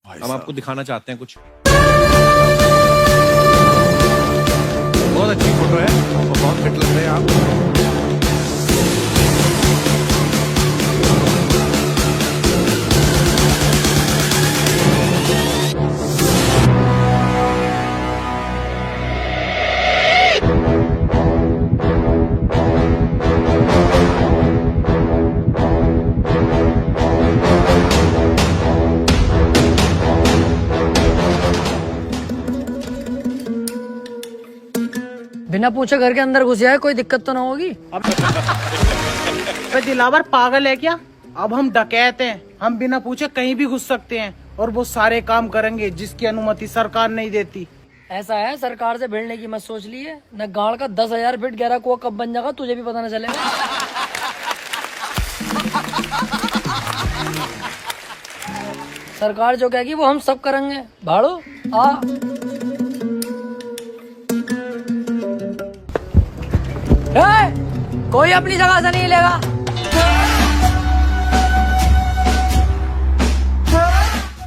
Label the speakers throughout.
Speaker 1: हम आपको दिखाना चाहते हैं कुछ। बहुत अच्छी फोटो है और बहुत फिट लग रहे हैं आप।
Speaker 2: बिना पूछे घर के अंदर घुस जाए, कोई दिक्कत तो ना होगी।
Speaker 3: अबे दिलावर पागल है क्या? अब हम डकैत हैं, हम बिना पूछे कहीं भी घुस सकते हैं और वो सारे काम करेंगे जिसकी अनुमति सरकार नहीं देती।
Speaker 2: ऐसा है, सरकार से भिड़ने की मत सोच लिए, न गाड़ का 10,000 फीट गहरा कुआं कब बन जाएगा तुझे भी पता न चलेगा। सरकार जो कहेगी वो हम सब करेंगे। भाड़ो आ कोई अपनी जगह से नहीं लेगा।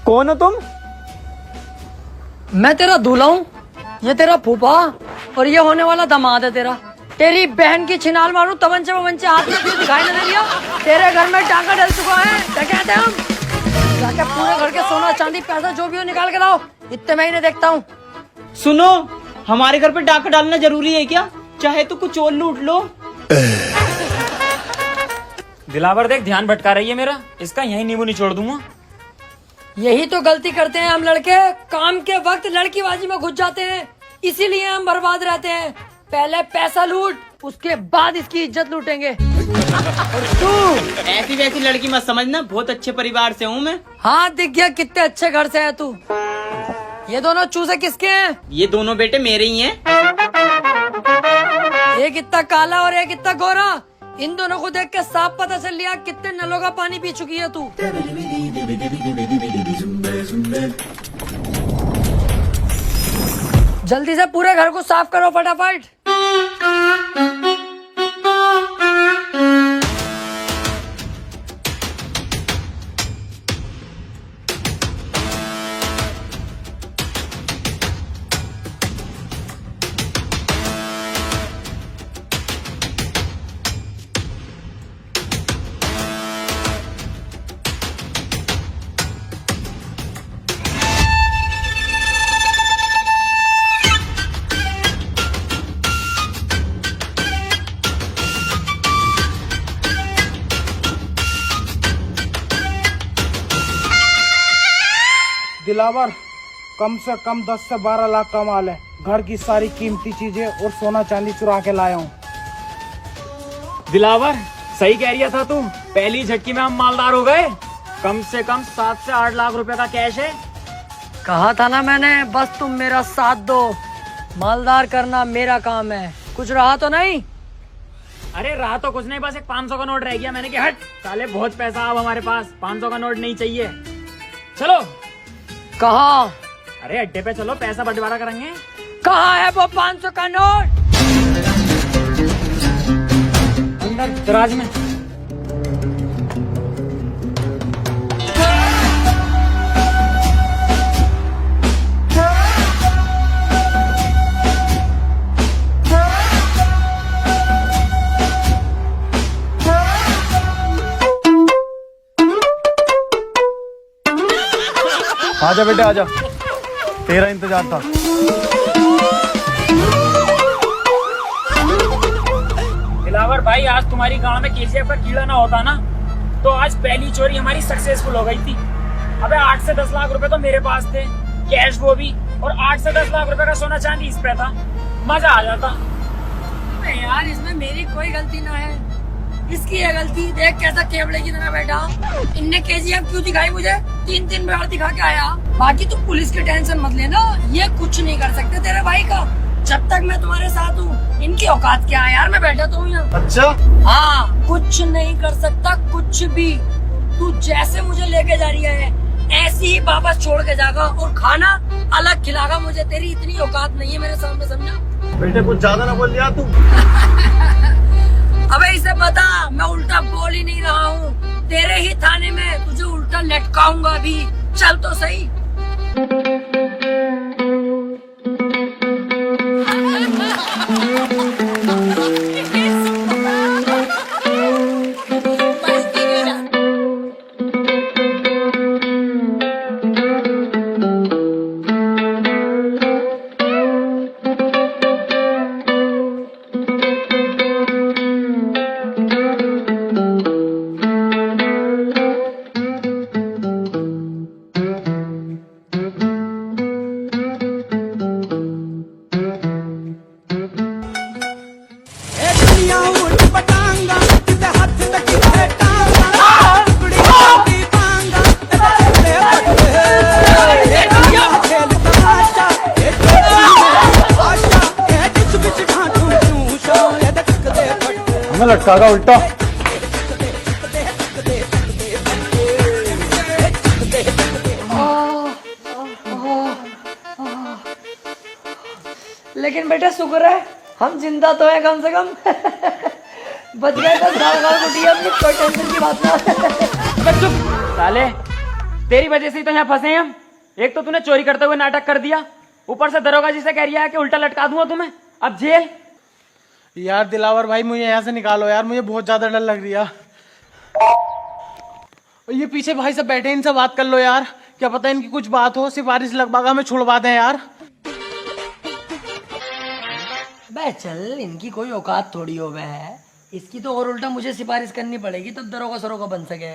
Speaker 4: कौन हो तुम?
Speaker 2: मैं तेरा दूल्हा हूँ, ये तेरा फूफा और ये होने वाला दामाद है तेरा। तेरी बहन की छिनाल मारूं तमंचे वमंचे हाथ में क्यों दिखाई नहीं दे रही? तेरे घर में टांका डल चुका है। क्या कहते हैं हम? जाके पूरे घर के सोना चांदी पैसा जो भी हो निकाल के लाओ, इतने महीने देखता हूँ।
Speaker 4: सुनो, हमारे घर पे डाका डालना जरूरी है क्या? चाहे तो कुछ और लूट लो।
Speaker 5: दिलावर देख, ध्यान भटका रही है मेरा, इसका यही नींबू निचोड़ दूंगा।
Speaker 2: यही तो गलती करते हैं हम लड़के, काम के वक्त लड़कीबाजी में घुस जाते हैं, इसीलिए हम बर्बाद रहते हैं। पहले पैसा लूट, उसके बाद इसकी इज्जत लूटेंगे। और तू
Speaker 4: ऐसी वैसी लड़की मत समझना, बहुत अच्छे परिवार से हूँ मैं।
Speaker 2: हाँ दिख गया कितने अच्छे घर से है तू। ये दोनों चूजे किसके हैं?
Speaker 4: ये दोनों बेटे मेरे ही हैं।
Speaker 2: एक इतना काला और एक इतना गोरा। इन दोनों को देख के साफ पता चल लिया कितने नलों का पानी पी चुकी है तू। जल्दी से पूरे घर को साफ करो फटाफट।
Speaker 3: दिलावर कम से कम 10 से 12 लाख का माल है। घर की सारी कीमती चीजें और सोना चांदी चुरा के लाया हूँ।
Speaker 5: दिलावर सही कह रही था तू, पहली झटकी में हम मालदार हो गए। कम से कम 7 से 8 लाख रुपए का कैश है।
Speaker 2: कहा था ना मैंने, बस तुम मेरा साथ दो, मालदार करना मेरा काम है। कुछ रहा तो नहीं?
Speaker 5: अरे रहा तो कुछ नहीं, बस एक 500 का नोट रह गया। मैंने कहा हट साले, बहुत पैसा अब हमारे पास, 500 का नोट नहीं चाहिए। चलो।
Speaker 2: कहाँ?
Speaker 5: अरे अड्डे पे चलो, पैसा बंटवारा करेंगे।
Speaker 2: कहाँ है वो 500 का नोट?
Speaker 5: अंदर दराज में।
Speaker 1: आजा बेटे आजा, तेरा इंतजार था।
Speaker 5: दिलावर भाई, आज तुम्हारी गांव में केजीएफ का कीड़ा ना होता ना, तो आज पहली चोरी हमारी सक्सेसफुल हो गई थी। अबे 8 से 10 लाख रुपए तो मेरे पास थे, कैश वो भी, और 8 से 10 लाख रुपए का सोना चांदी इस पे था। मजा आ जाता।
Speaker 2: यार इसमें मेरी कोई गलती ना है, इसकी है गलती। देख कैसा केवड़े की तरह बैठा। इनने केजीएफ क्यों दिखाई मुझे? 3 बार दिखा के आया। बाकी तू पुलिस की टेंशन मत लेना, ये कुछ नहीं कर सकते तेरे भाई का, जब तक मैं तुम्हारे साथ हूँ। इनकी औकात क्या है यार, मैं बैठा तो हूँ यहाँ।
Speaker 1: अच्छा
Speaker 2: हाँ, कुछ नहीं कर सकता कुछ भी। तू जैसे मुझे लेके जा रही है ऐसे ही वापस छोड़ के जाएगा, और खाना अलग खिलागा मुझे। तेरी इतनी औकात नहीं है मेरे सामने, समझा?
Speaker 1: बेटे कुछ ज्यादा ना बोल दिया तू।
Speaker 2: अबे इसे बता, मैं उल्टा बोल ही नहीं रहा हूँ। तेरे ही थाने में तुझे उल्टा लटकाऊंगा अभी। चल तो सही।
Speaker 6: लटकागा उल्टा।
Speaker 2: लेकिन बेटा शुक्र है हम जिंदा तो हैं कम से कम। बच गए तो अपनी कोई टेंशन की बात ना।
Speaker 5: बस चुप साले, तेरी वजह से ही तो यहाँ फंसे हैं हम। एक तो तूने चोरी करते हुए नाटक कर दिया, ऊपर से दरोगा जी से कह रहा है कि उल्टा लटका दूंगा तुम्हें, अब जेल।
Speaker 3: यार दिलावर भाई मुझे यहाँ से निकालो यार, मुझे बहुत ज्यादा डर लग रही है। ये पीछे भाई सब बैठे, इनसे बात कर लो यार, क्या पता इनकी कुछ बात हो, सिफारिश लगभग हमें छुड़वा दें यार।
Speaker 2: बे चल, इनकी कोई औकात थोड़ी हो बे, इसकी तो और उल्टा मुझे सिफारिश करनी पड़ेगी तब दरोगा सरोगा बन सके।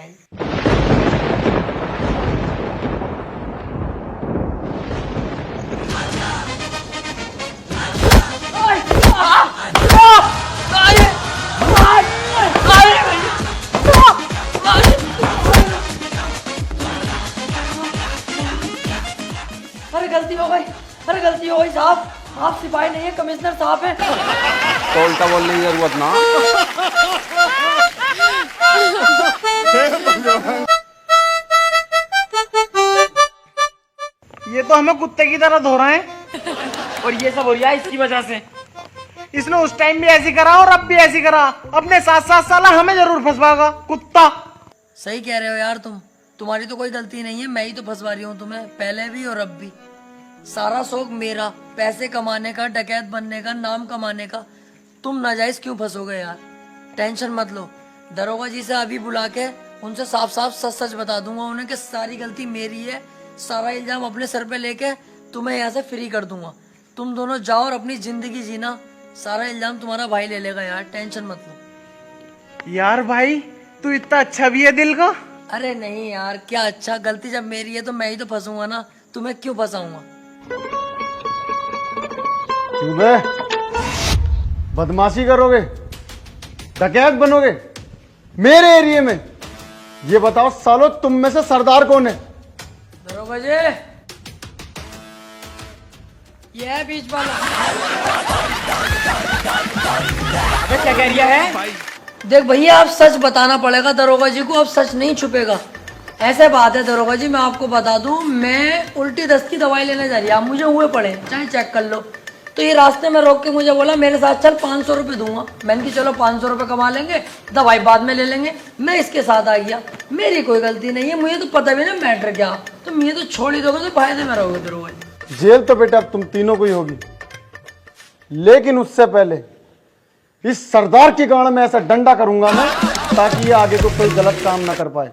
Speaker 2: अरे गलती हो गई, अरे गलती हो गई साहब, आप सिपाही नहीं है, कमिश्नर साहब है।
Speaker 6: तो उल्टा बोलने की जरूरत ना।
Speaker 3: ये तो हमें कुत्ते की तरह धो रहे हैं।
Speaker 5: और ये सब हो रहा है इसकी वजह से।
Speaker 3: इसने उस टाइम भी ऐसी करा और अब भी ऐसी करा, अपने 7-7 साल हमें जरूर फंसवाएगा कुत्ता।
Speaker 2: सही कह रहे हो यार तुम, तुम्हारी तो कोई गलती नहीं है, मैं ही तो फंसवा रही हूँ तुम्हें, पहले भी और अब भी। सारा शौक मेरा, पैसे कमाने का, डकैत बनने का, नाम कमाने का। तुम नाजायज क्यों फंसोगे यार? टेंशन मत लो, दरोगा जी से अभी बुला के उनसे साफ साफ सच सच बता दूंगा उन्हें कि सारी गलती मेरी है, सारा इल्जाम अपने सर पे लेके तुम्हें यहाँ से फ्री कर दूंगा। तुम दोनों जाओ और अपनी जिंदगी जीना, सारा इल्जाम तुम्हारा भाई ले लेगा यार, टेंशन मत लो।
Speaker 3: यार भाई तू इतना अच्छा भी है दिल का।
Speaker 2: अरे नहीं यार, क्या अच्छा, गलती जब मेरी है तो मैं ही तो फंसूंगा ना, तुम्हें क्यों फंसाऊंगा?
Speaker 6: क्यों बे? बदमाशी करोगे, डकैत बनोगे मेरे एरिया में? ये बताओ सालो, तुम में से सरदार कौन है?
Speaker 2: दरोगा जी, ये है बीच वाला।
Speaker 5: अबे क्या कह रहा है?
Speaker 2: देख भैया, अब सच बताना पड़ेगा दरोगा जी को, अब सच नहीं छुपेगा। ऐसे बात है दरोगा जी, मैं आपको बता दूं, मैं उल्टी दस्त की दवाई लेने जा रही, आप मुझे हुए पड़े, चाहे चेक कर लो। तो ये रास्ते में रोक के मुझे बोला मेरे साथ चल, 500 रुपये दूंगा। मैंने कि चलो 500 रुपये कमा लेंगे, दवाई बाद में ले लेंगे। मैं इसके साथ आ गया, मेरी कोई गलती नहीं है, मुझे तो पता भी ना मैटर क्या। तो मुझे तो छोड़ ही दोगे तो फायदे में रहोगे दरोगा जी।
Speaker 6: जेल तो बेटा तुम तीनों को ही होगी, लेकिन उससे पहले इस सरदार की गाड़ में ऐसा डंडा करूंगा मैं, ताकि ये आगे को कोई गलत काम ना कर पाए।